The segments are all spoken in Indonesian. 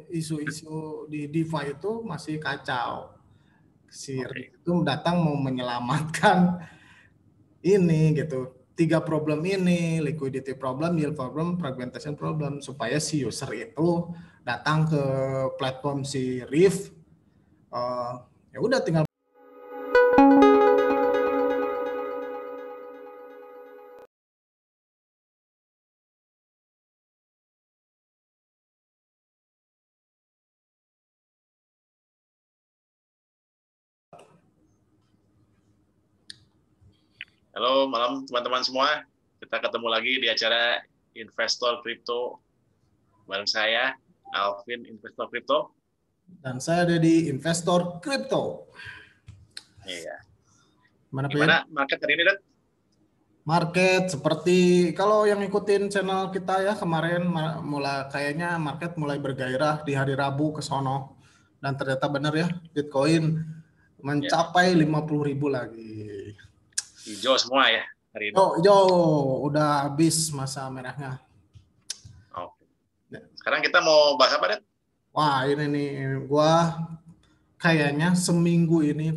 isu-isu di DeFi itu masih kacau. Si Riff itu datang mau menyelamatkan ini gitu. 3 problem ini, liquidity problem, yield problem, fragmentation problem, supaya si user itu datang ke platform si Riff, ya udah tinggal Halo malam teman-teman semua, kita ketemu lagi di acara Investor Crypto bareng saya Alvin Investor Crypto dan saya ada di Investor Crypto. Iya. Gimana market hari ini, Dad? Market seperti kalau yang ngikutin channel kita ya kemarin kayaknya market mulai bergairah di hari Rabu ke sono, dan ternyata benar ya Bitcoin mencapai 50.000 lagi. Hijau semua ya hari ini. Hijau, udah habis masa merahnya. Oke. Sekarang kita mau bahas apa, Dad? Wah, ini nih gua kayaknya seminggu ini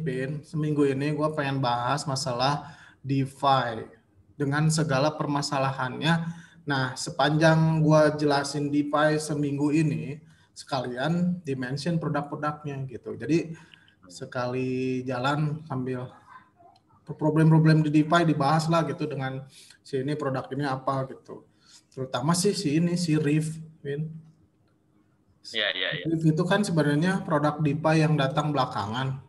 gua pengen bahas masalah DeFi dengan segala permasalahannya. Nah, sepanjang gua jelasin DeFi seminggu ini, sekalian dimention produk-produknya gitu. Jadi sekali jalan sambil problem-problem di DeFi dibahas lah gitu dengan si ini produk ini apa gitu. Terutama si Riff, Win. Iya. Riff itu kan sebenarnya produk DeFi yang datang belakangan.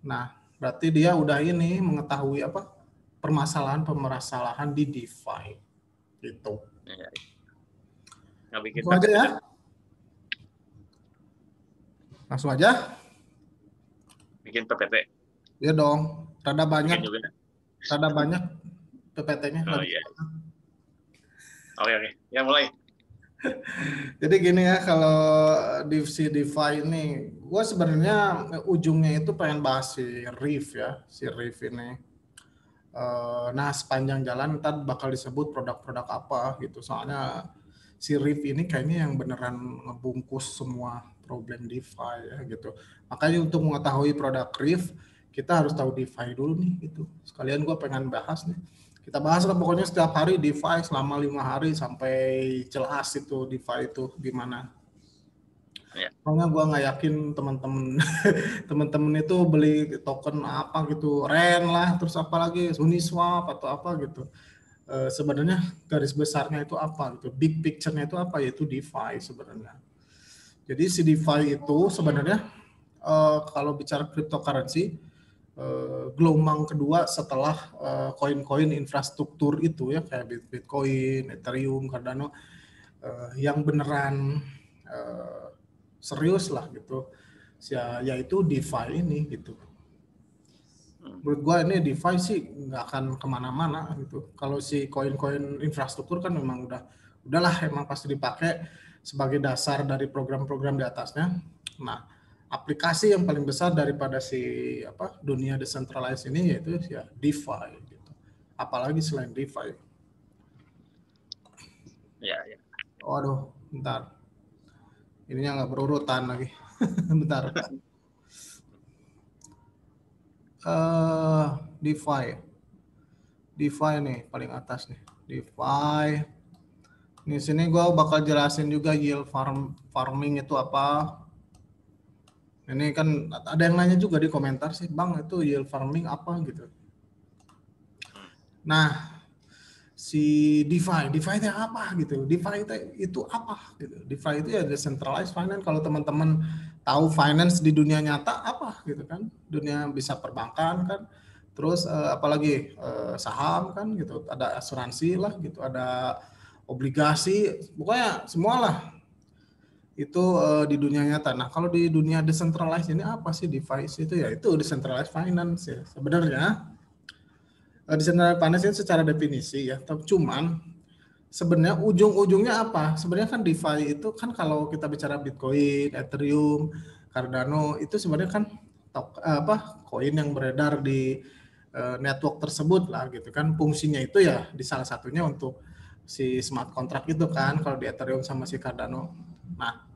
Nah, berarti dia udah ini mengetahui apa permasalahan di DeFi gitu. Iya. Nggak bikin Langsung aja ya. Langsung aja. Bikin PPT. Iya dong. Rada banyak PPT-nya. Oh iya. Oke. Ya mulai. Jadi gini ya, kalau di DeFi ini, gue sebenarnya ujungnya itu pengen bahas si Riff ya, si Riff ini. Nah, sepanjang jalan ntar bakal disebut produk-produk apa gitu. Soalnya si Riff ini kayaknya yang beneran ngebungkus semua problem DeFi ya gitu. Makanya untuk mengetahui produk Riff, kita harus tahu DeFi dulu nih gitu. Sekalian gue pengen bahas nih. Kita bahas lah pokoknya setiap hari DeFi selama 5 hari sampai jelas itu DeFi itu gimana. Soalnya gue nggak yakin teman-teman itu beli token apa gitu, REN lah, terus apa lagi Uniswap atau apa gitu. Sebenarnya garis besarnya itu apa gitu, big picture-nya itu apa, yaitu DeFi sebenarnya. Jadi si DeFi itu sebenarnya kalau bicara cryptocurrency, gelombang kedua setelah koin-koin infrastruktur itu ya kayak Bitcoin, Ethereum, Cardano, yang beneran serius lah gitu, yaitu DeFi ini gitu. Menurut gua ini DeFi sih nggak akan kemana-mana gitu. Kalau si koin-koin infrastruktur kan memang udahlah emang pasti dipakai sebagai dasar dari program-program di atasnya. Nah, aplikasi yang paling besar daripada si dunia decentralized ini yaitu ya DeFi gitu. Apalagi selain DeFi. Ya. Waduh, bentar. Ininya nggak berurutan lagi. Bentar. DeFi nih paling atas nih. DeFi. Di sini gue bakal jelasin juga yield farming itu apa. Ini kan ada yang nanya juga di komentar sih, Bang itu yield farming apa gitu. Nah, si DeFi itu apa gitu? DeFi itu apa gitu? DeFi itu ya decentralized finance. Kalau teman-teman tahu finance di dunia nyata apa gitu kan? Dunia bisa perbankan kan, terus apalagi saham kan gitu, ada asuransi lah gitu, ada obligasi, pokoknya semualah itu di dunia nyata. Nah, kalau di dunia decentralized ini apa sih DeFi itu ya? Itu decentralized finance ya sebenarnya. Decentralized finance itu secara definisi ya, cuman sebenarnya ujung-ujungnya apa? Sebenarnya kan DeFi itu kan kalau kita bicara Bitcoin, Ethereum, Cardano itu sebenarnya kan koin yang beredar di network tersebut lah gitu kan. Fungsinya itu ya di salah satunya untuk si smart contract itu kan kalau di Ethereum sama si Cardano. Nah,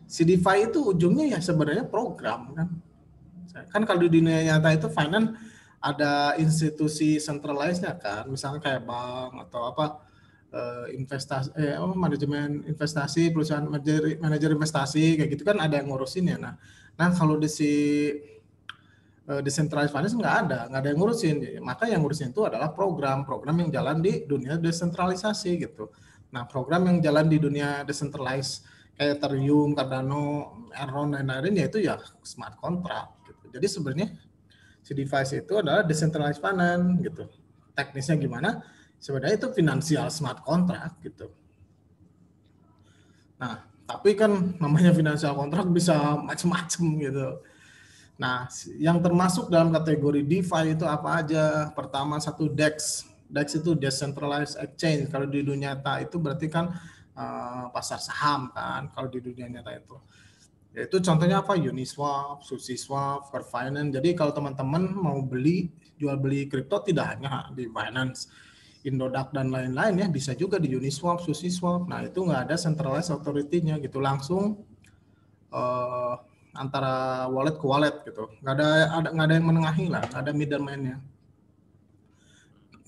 Si DeFi itu ujungnya ya sebenarnya program kan. Kan kalau di dunia nyata itu finance ada institusi centralized-nya kan, misalnya kayak bank atau apa investasi manajemen investasi, perusahaan manajer investasi kayak gitu kan ada yang ngurusin ya. Nah kalau di si decentralized finance nggak ada yang ngurusin. Maka yang ngurusin itu adalah program yang jalan di dunia desentralisasi gitu. Nah, program yang jalan di dunia decentralized kayak Ethereum, Cardano, Aron dan lain-lain yaitu ya smart contract gitu. Jadi sebenarnya si device itu adalah decentralized finance gitu. Teknisnya gimana? Sebenarnya itu finansial smart contract gitu. Nah, tapi kan namanya financial contract bisa macam-macam gitu. Nah, yang termasuk dalam kategori DeFi itu apa aja? Pertama satu DEX. DEX itu Decentralized Exchange. Kalau di dunia nyata itu berarti kan pasar saham kan. Kalau di dunia nyata itu. Yaitu contohnya apa? Uniswap, SushiSwap, Curve Finance. Jadi kalau teman-teman mau jual beli kripto tidak hanya di Binance, Indodax dan lain-lain ya, bisa juga di Uniswap, SushiSwap. Nah, itu nggak ada centralized authority-nya gitu. Langsung antara wallet ke wallet gitu, nggak ada yang menengahi lah, nggak ada middleman-nya.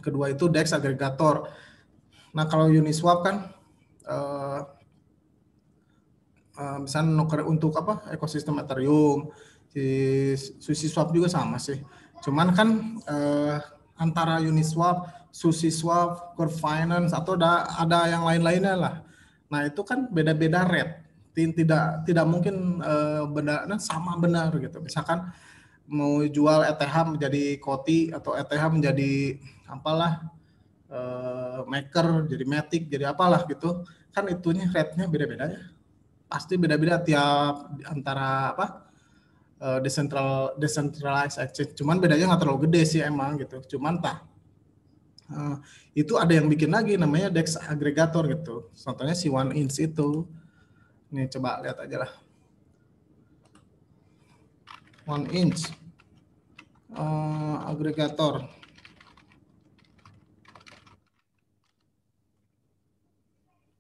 Kedua itu DEX agregator. Nah kalau Uniswap kan misalnya nuker untuk apa ekosistem Ethereum, si SushiSwap juga sama sih. Cuman kan antara Uniswap, SushiSwap, Curve Finance atau ada yang lain-lainnya lah. Nah itu kan beda-beda rate. Tidak mungkin sama benar gitu. Misalkan mau jual ETH menjadi Koti atau ETH menjadi apalah maker, jadi matic, jadi apalah gitu. Kan itunya rate-nya beda-beda ya. Pasti beda-beda tiap antara apa decentralized exchange. Cuman bedanya nggak terlalu gede sih emang gitu. Cuman itu ada yang bikin lagi namanya DEX aggregator gitu. Contohnya si OneInch itu. Nih coba lihat aja lah. OneInch agregator.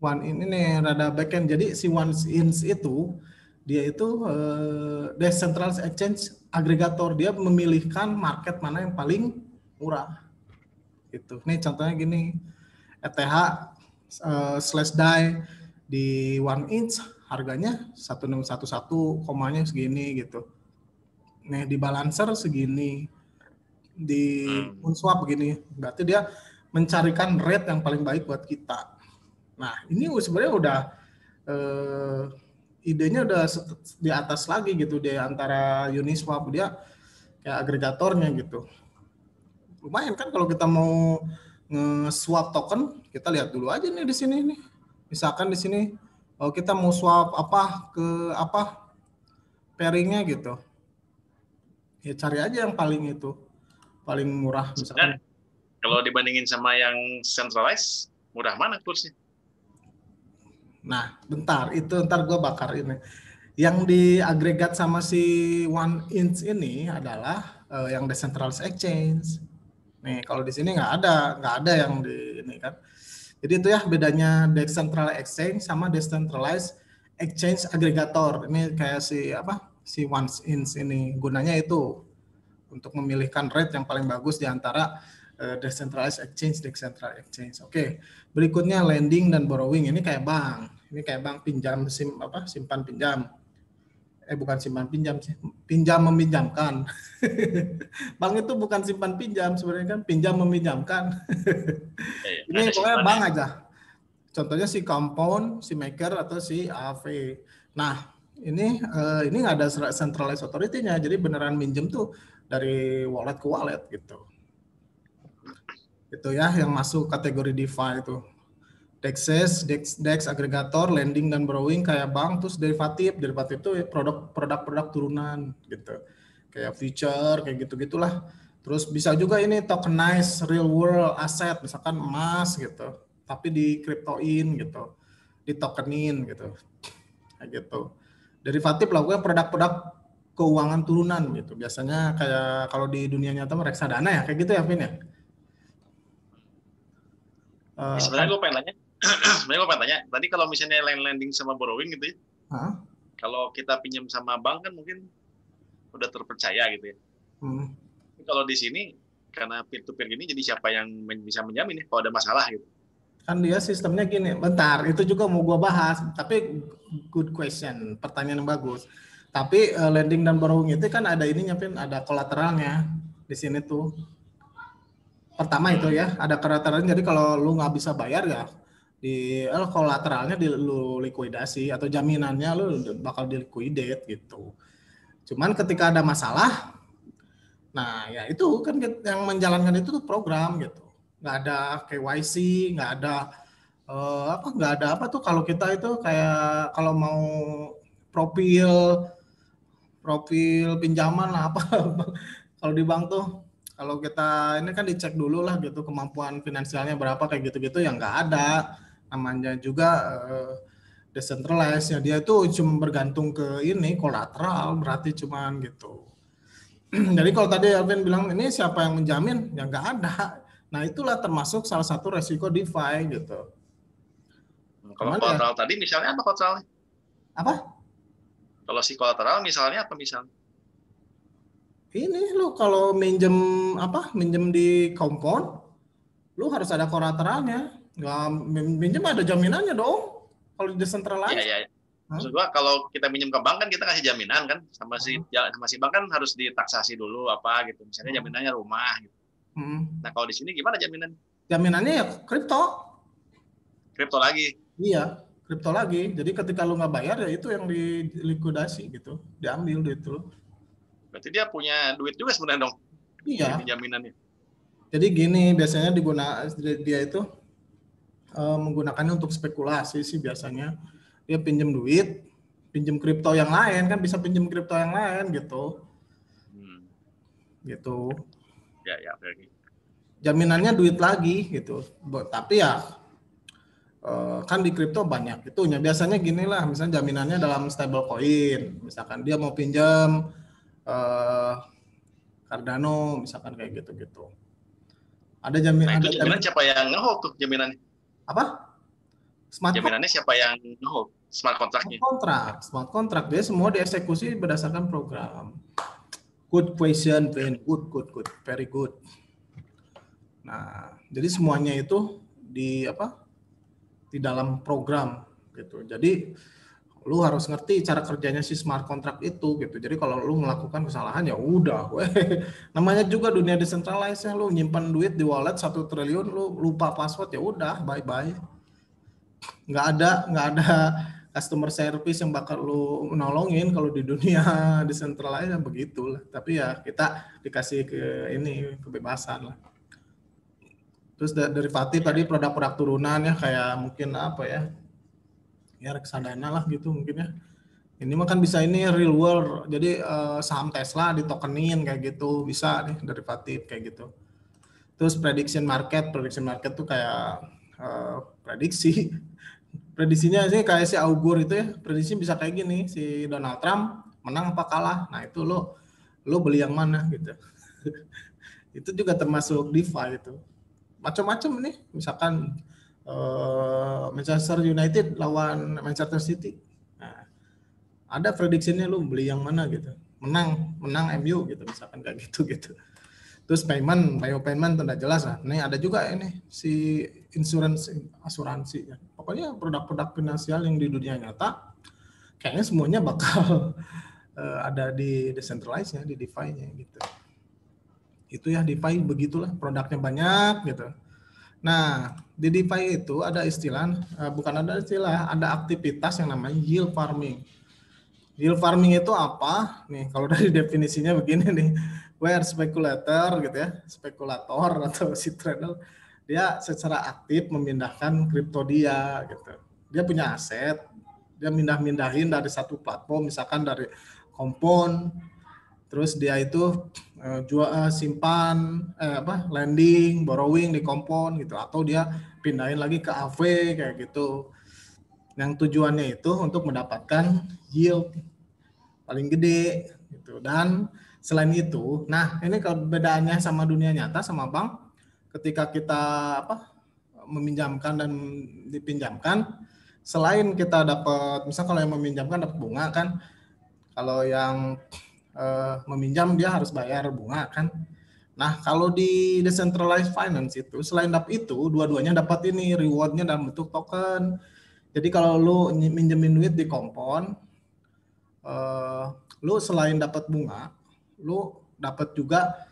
OneInch ini rada backend. Jadi si OneInch itu dia itu decentralized exchange aggregator. Dia memilihkan market mana yang paling murah. Gitu. Nih contohnya gini. ETH slash DAI di OneInch harganya 1611 komanya segini gitu. Nih di Balancer segini, di Uniswap begini. Berarti dia mencarikan rate yang paling baik buat kita. Nah ini sebenarnya udah idenya udah di atas lagi gitu di antara Uniswap, dia kayak agregatornya gitu. Lumayan kan kalau kita mau nge-swap token, kita lihat dulu aja nih di sini nih. Misalkan di sini kalau kita mau swap apa ke apa pairingnya gitu. Ya cari aja yang paling itu, paling murah misalkan. Nah, kalau dibandingin sama yang centralized, murah mana kursnya? Nah, ntar gue bakar ini. Yang diagregat sama si OneInch ini adalah yang decentralized exchange. Nih, kalau di sini nggak ada yang di ini kan. Jadi itu ya bedanya decentralized exchange sama decentralized exchange aggregator. Ini kayak si OneInch ini gunanya itu untuk memilihkan rate yang paling bagus di antara decentralized exchange. Oke. Berikutnya lending dan borrowing. Ini kayak bank. Ini kayak bank simpan pinjam. Bukan simpan pinjam sih, pinjam meminjamkan. Bank itu bukan simpan pinjam sebenarnya kan, pinjam meminjamkan. Ini pokoknya bank aja. Contohnya si Compound, si Maker atau si AV. Nah, ini nggak ada centralized authority-nya, jadi beneran minjem tuh dari wallet ke wallet gitu. Itu ya yang masuk kategori DeFi itu. DEX, agregator, lending dan borrowing kayak bank, terus derivatif itu produk-produk turunan gitu. Kayak future, kayak gitu-gitulah. Terus bisa juga ini tokenize real world asset, misalkan emas gitu, tapi di kriptoin gitu, di tokenin gitu. Kayak gitu. Derivatif lah, gue produk-produk keuangan turunan gitu. Biasanya kayak kalau di dunia nyata reksadana ya, kayak gitu ya, Vin ya? Sebenarnya gue pengen tanya, tadi kalau misalnya lending sama borrowing gitu ya, kalau kita pinjam sama bank kan mungkin udah terpercaya gitu ya. Hmm. Kalau di sini karena peer to peer gini, jadi siapa yang bisa menjamin ya kalau ada masalah gitu? Kan dia sistemnya gini, bentar, itu juga mau gua bahas, tapi good question, pertanyaan yang bagus. Tapi lending dan borrowing itu kan ada ininya, Pin, ada kolateralnya di sini tuh. Pertama itu ya, ada kolateralnya. Jadi kalau lu nggak bisa bayar ya, di kolateralnya di lu likuidasi atau jaminannya lu bakal diliquidate gitu. Cuman ketika ada masalah, nah ya itu kan yang menjalankan itu tuh program gitu. Nggak ada KYC, nggak ada nggak ada apa tuh kalau kita itu kayak kalau mau profil profil pinjaman lah apa kalau di bank tuh kalau kita ini kan dicek dulu lah gitu kemampuan finansialnya berapa kayak gitu-gitu yang nggak ada namanya juga decentralized ya dia itu cuma bergantung ke ini kolateral berarti cuman gitu. Jadi kalau tadi Alvin bilang ini siapa yang menjamin ya nggak ada. Nah itulah termasuk salah satu resiko DeFi gitu. Kalau Cuman ya kolateral tadi misalnya apa kolateralnya? apa? Kalau si kolateral misalnya apa misalnya? Ini lu kalau minjem minjem di kompon lu harus ada kolateralnya nggak minjem ada jaminannya dong kalau di Iya, decentralized. iya. Maksud gua kalau kita minjem ke bank kan kita kasih jaminan kan Hmm. sama si bank kan harus ditaksasi dulu apa gitu. Misalnya Hmm. jaminannya rumah gitu. Hmm. Nah, kalau di sini gimana jaminan? Jaminannya ya kripto. Kripto lagi. Iya, kripto lagi. Jadi ketika lu nggak bayar ya itu yang dilikuidasi gitu, diambil duit lu. Berarti dia punya duit juga sebenarnya dong. Ini Iya. jaminannya. Jadi gini biasanya dia itu menggunakannya untuk spekulasi sih biasanya. Dia pinjem duit, pinjem kripto yang lain kan bisa pinjem kripto yang lain gitu. Gitu. Ya, ya, oke. Jaminannya duit lagi gitu. Tapi ya kan di kripto banyak itunya. Biasanya gini lah, misalnya jaminannya dalam stable coin. Misalkan dia mau pinjam Cardano, misalkan kayak gitu-gitu. Ada Nah, itu ada jaminan siapa yang nge-hold tuh jaminannya? apa? Smart Jaminannya siapa yang nge-hold? Smart kontraknya. smart contract dia semua dieksekusi berdasarkan program. Good question, Ben. Good, very good. Nah, jadi semuanya itu di di dalam program gitu. Jadi lu harus ngerti cara kerjanya si smart contract itu gitu. Jadi kalau lu melakukan kesalahan ya udah, namanya juga dunia decentralized ya, lu nyimpan duit di wallet 1 triliun, lu lupa password ya udah, bye bye. Nggak ada customer service yang bakal lu nolongin kalau di dunia decentralized ya begitulah. Tapi ya kita dikasih kebebasan lah. Terus derivatif tadi produk-produk turunan ya kayak mungkin apa ya reksadana lah gitu mungkin ya. Ini mah kan bisa ini real world. Jadi saham Tesla ditokenin kayak gitu bisa nih derivatif kayak gitu. Terus prediction market tuh kayak prediksi. Prediksinya sih kayak si augur itu ya. Prediksi bisa kayak gini, si Donald Trump menang apa kalah. Nah, itu lo beli yang mana gitu. Itu juga termasuk DeFi itu. Macam-macam nih, misalkan Manchester United lawan Manchester City. Nah, ada prediksinya lu beli yang mana gitu. Menang MU gitu misalkan kayak gitu. Terus payment udah jelas lah. Nih ada juga ini si asuransi ya. Pokoknya produk-produk finansial yang di dunia nyata kayaknya semuanya bakal ada di decentralized ya, di DeFi-nya gitu. Itu ya DeFi begitulah, produknya banyak gitu. Nah, di DeFi itu ada ada aktivitas yang namanya yield farming. Yield farming itu apa? Nih, kalau dari definisinya begini nih, where speculator gitu ya, spekulator atau si trader, dia secara aktif memindahkan kripto dia gitu. Dia punya aset, dia mindahin dari satu platform, misalkan dari Kompon, terus dia itu simpan lending, borrowing di Kompon gitu, atau dia pindahin lagi ke AV kayak gitu. Yang tujuannya itu untuk mendapatkan yield paling gede gitu. Dan selain itu, nah ini perbedaannya sama dunia nyata sama bank, ketika kita meminjamkan dan dipinjamkan, selain kita dapat, misal kalau yang meminjamkan dapat bunga kan, kalau yang meminjam dia harus bayar bunga kan. Nah, kalau di decentralized finance itu selain dapat itu, dua-duanya dapat ini rewardnya dalam bentuk token. Jadi kalau lu minjemin duit di Kompon, lu selain dapat bunga, lu dapat juga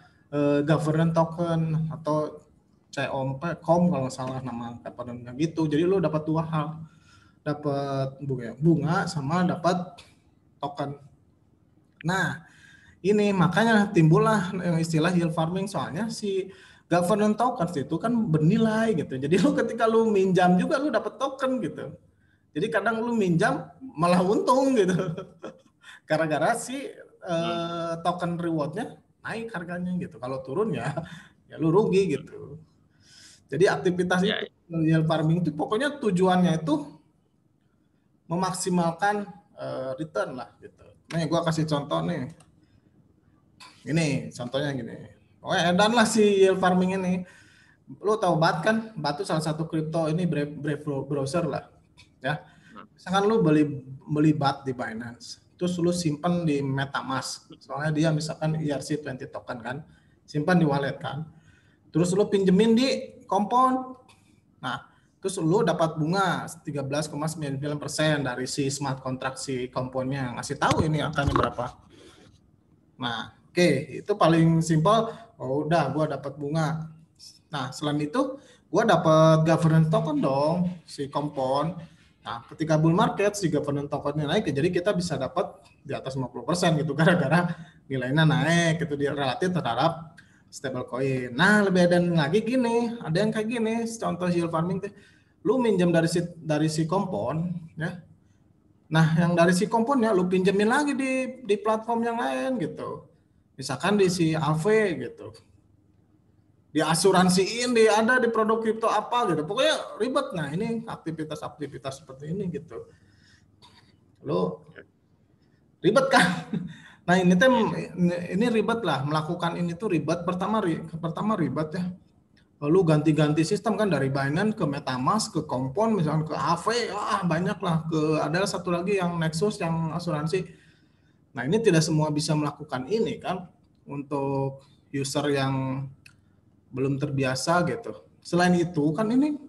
governance token atau COM kalau nggak salah nama komponennya gitu. Jadi lu dapat dua hal, dapat bunga sama dapat token. Nah, ini makanya timbullah yang istilah yield farming, soalnya si governance tokens itu kan bernilai gitu. Jadi lu ketika lu minjam juga lu dapat token gitu. Jadi kadang lu minjam malah untung gitu. Gara-gara si token rewardnya naik harganya gitu. Kalau turun ya lu rugi gitu. Jadi aktivitas itu yield farming itu pokoknya tujuannya itu memaksimalkan return lah gitu. Nih gua kasih contoh nih. Ini contohnya gini. Pokoknya edan lah si yield farming ini. Lu tahu BAT kan? BAT itu salah satu kripto, ini Brave browser lah. Ya. Misalkan lu beli BAT di Binance, terus lu simpan di MetaMask. Soalnya dia misalkan ERC20 token kan, simpan di wallet kan. Terus lu pinjemin di Compound. Nah, terus lu dapat bunga 13,99% dari si smart contract si Compoundnya. Ngasih tahu ini angkanya berapa. Nah, oke, itu paling simpel. Oh, udah gua dapat bunga. Nah, selain itu gua dapat governance token dong, si Compound. Nah, ketika bull market si governance tokennya naik, jadi kita bisa dapat di atas 50% gitu gara-gara nilainya naik gitu dia relatif terhadap stable coin. Nah, lebih edan lagi gini, ada yang kayak gini, contoh yield farming tuh. Lu minjem dari si Compound ya. Nah, yang dari si Compoundnya lu pinjemin lagi di platform yang lain gitu. Misalkan di si AV gitu. Di asuransiin, ada di produk kripto apa gitu. Pokoknya ribet. Nah, ini aktivitas-aktivitas seperti ini gitu. Lo ribet kan? Nah, ini ribet lah. Melakukan ini tuh ribet. Pertama ribet ya. Lalu ganti-ganti sistem kan dari Binance ke MetaMask ke Compound misalnya ke AV, banyak lah. Ada satu lagi yang Nexus yang asuransi. Nah, ini tidak semua bisa melakukan ini kan untuk user yang belum terbiasa gitu. Selain itu kan ini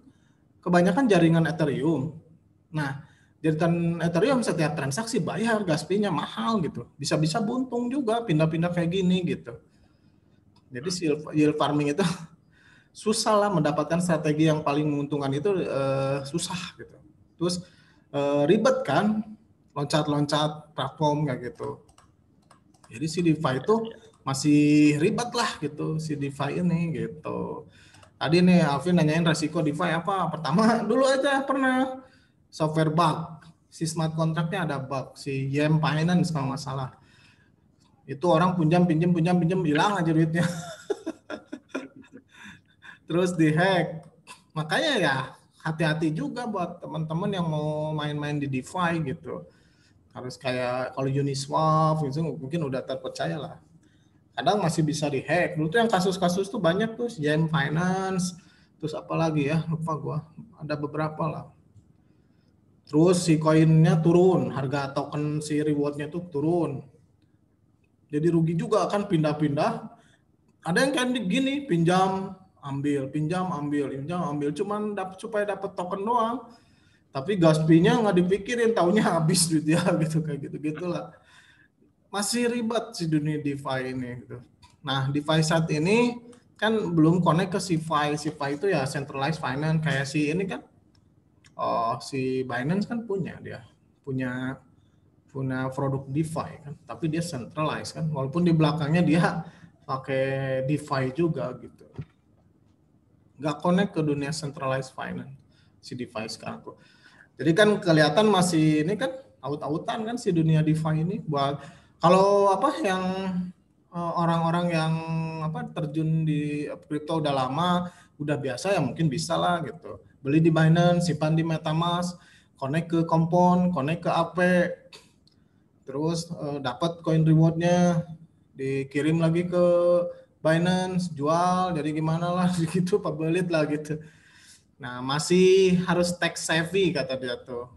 kebanyakan jaringan Ethereum. Nah, jaringan Ethereum setiap transaksi bayar, gas fee-nya mahal gitu. Bisa-bisa buntung juga pindah-pindah kayak gini gitu. Jadi yield farming itu susah lah, mendapatkan strategi yang paling menguntungkan itu susah gitu. Terus ribet kan, loncat-loncat platform kayak gitu. Jadi si DeFi itu masih ribet lah gitu si DeFi ini gitu. Tadi nih Alvin nanyain resiko DeFi apa? Pertama dulu aja pernah software bug, si smart contract-nya ada bug, si YM Finance kalau nggak salah. Itu orang pinjam hilang aja duitnya. Terus dihack. Makanya ya hati-hati juga buat teman-teman yang mau main-main di DeFi gitu. Harus kayak kalau Uniswap itu mungkin udah terpercaya lah. Kadang masih bisa dihack. Dulu tuh yang kasus-kasus tuh banyak tuh, JM Finance, terus apa lagi ya, lupa gua. Ada beberapa lah. Terus si koinnya turun, harga token si rewardnya tuh turun. Jadi rugi juga kan pindah-pindah. Ada yang kayak gini, pinjam, ambil, cuman supaya dapat token doang. Tapi gas fee-nya nggak dipikirin, taunya habis duit ya gitu kayak gitu-gitulah. Masih ribet si dunia DeFi ini gitu. Nah, DeFi saat ini kan belum connect ke CeFi. CeFi itu ya centralized finance kayak si ini kan. Si Binance kan punya produk DeFi kan, tapi dia centralized kan. Walaupun di belakangnya dia pakai DeFi juga gitu. Nggak connect ke dunia centralized finance si DeFi sekarang tuh. Jadi kan kelihatan masih ini kan aut-autan kan si dunia DeFi ini. Buat kalau apa yang orang-orang yang terjun di kripto udah lama, udah biasa ya mungkin bisa lah gitu. Beli di Binance, simpan di MetaMask, connect ke Compound, connect ke AP, terus dapat coin rewardnya, dikirim lagi ke Binance, jual, jadi gimana lah gitu, pebelit lah gitu. Nah, masih harus tech savvy kata dia tuh.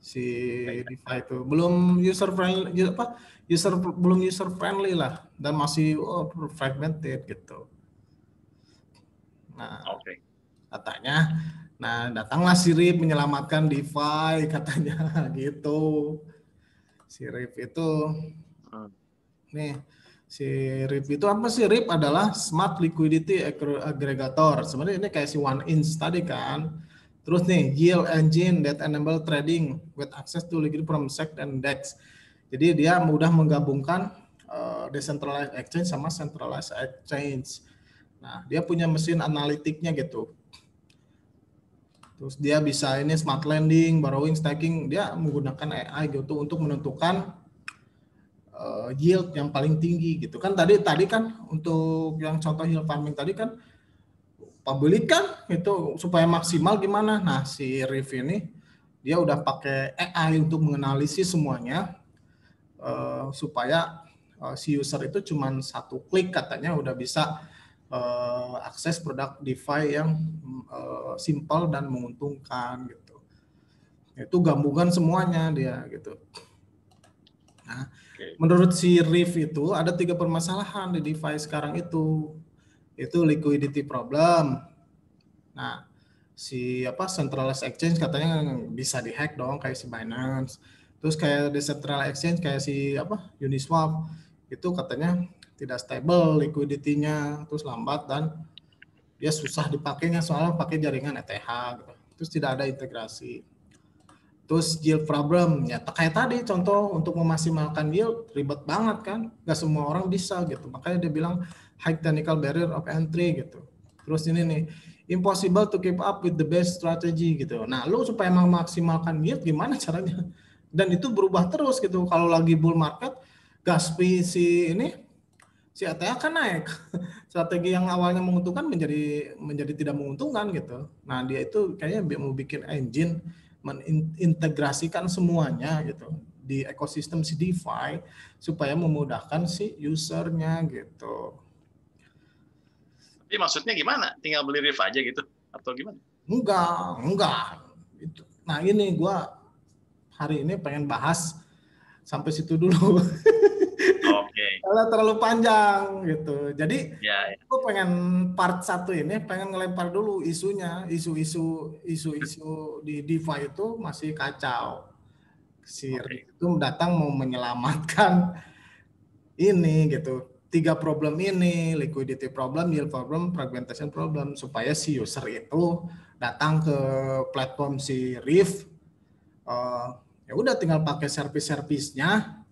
Si DeFi itu belum user friendly belum user friendly lah dan masih fragmented gitu. Nah, Oke. katanya datanglah si Rip menyelamatkan DeFi katanya gitu. Si Rip itu nih si RIP itu apa sih? RIP adalah Smart Liquidity Aggregator. Sebenarnya ini kayak si OneInch tadi kan. Terus nih, yield engine that enable trading with access to liquidity from SEC and DEX. Jadi dia mudah menggabungkan decentralized exchange sama centralized exchange. Nah, dia punya mesin analitiknya gitu. Terus dia bisa ini smart lending, borrowing, staking. Dia menggunakan AI gitu untuk menentukan yield yang paling tinggi gitu kan. Tadi kan untuk yang contoh yield farming tadi kan publik kan itu supaya maksimal gimana. Nah, si Riff ini dia udah pakai AI untuk menganalisis semuanya supaya si user itu cuma satu klik katanya udah bisa akses produk DeFi yang simple dan menguntungkan gitu. Itu gabungan semuanya dia gitu. Nah, menurut si Riff itu ada 3 permasalahan di DeFi sekarang itu. Itu liquidity problem. Nah, si centralized exchange katanya bisa dihack dong kayak si Binance. Terus kayak decentralized exchange kayak si Uniswap itu katanya tidak stable liquidity-nya, terus lambat dan dia susah dipakainya soalnya pakai jaringan ETH gitu. Terus tidak ada integrasi. Terus yield problem ya kayak tadi contoh untuk memaksimalkan yield ribet banget kan, nggak semua orang bisa gitu, makanya dia bilang high technical barrier of entry gitu. Terus ini nih impossible to keep up with the best strategy gitu. Nah lu supaya memaksimalkan yield gimana caranya, dan itu berubah terus gitu. Kalau lagi bull market gas fee si ETH kan naik. Strategi yang awalnya menguntungkan menjadi tidak menguntungkan gitu. Nah dia itu kayaknya mau bikin engine mengintegrasikan semuanya gitu di ekosistem si DeFi supaya memudahkan si usernya gitu. Tapi maksudnya gimana? Tinggal beli Riff aja gitu atau gimana? Enggak. Nah ini gue hari ini pengen bahas sampai situ dulu. Oke. Kalau terlalu panjang gitu. Jadi Ya. gue pengen part 1 ini pengen ngelempar dulu isunya, isu-isu di DeFi itu masih kacau. Si Rick itu datang mau menyelamatkan ini gitu. 3 problem ini, liquidity problem, yield problem, fragmentation problem, supaya si user itu datang ke platform si Riff, ya udah tinggal pakai service-servisnya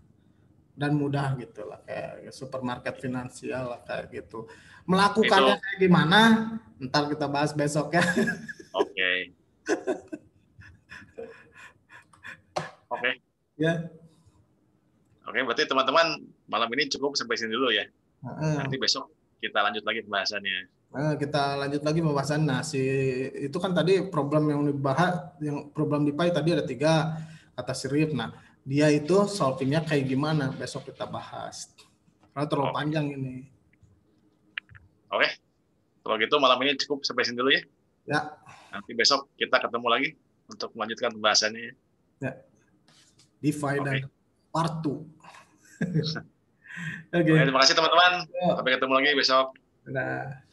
dan mudah gitu lah, kayak supermarket finansial lah kayak gitu. Melakukannya kayak gimana? Ntar kita bahas besok ya. Oke. Oke. Ya. Oke, berarti teman-teman malam ini cukup sampai sini dulu ya. Nanti besok kita lanjut lagi pembahasannya. Kita lanjut lagi pembahasan. Nah, itu kan tadi problem yang dibahas, yang problem DeFi tadi ada 3 kata si Rip. Nah, dia itu solvingnya kayak gimana? Besok kita bahas. Karena terlalu panjang ini. Oke, kalau gitu malam ini cukup sampai sini dulu ya. Ya. Nanti besok kita ketemu lagi untuk melanjutkan pembahasannya. Ya. DeFi dan part 2. Oke, terima kasih teman-teman. Sampai ketemu lagi besok. Dadah.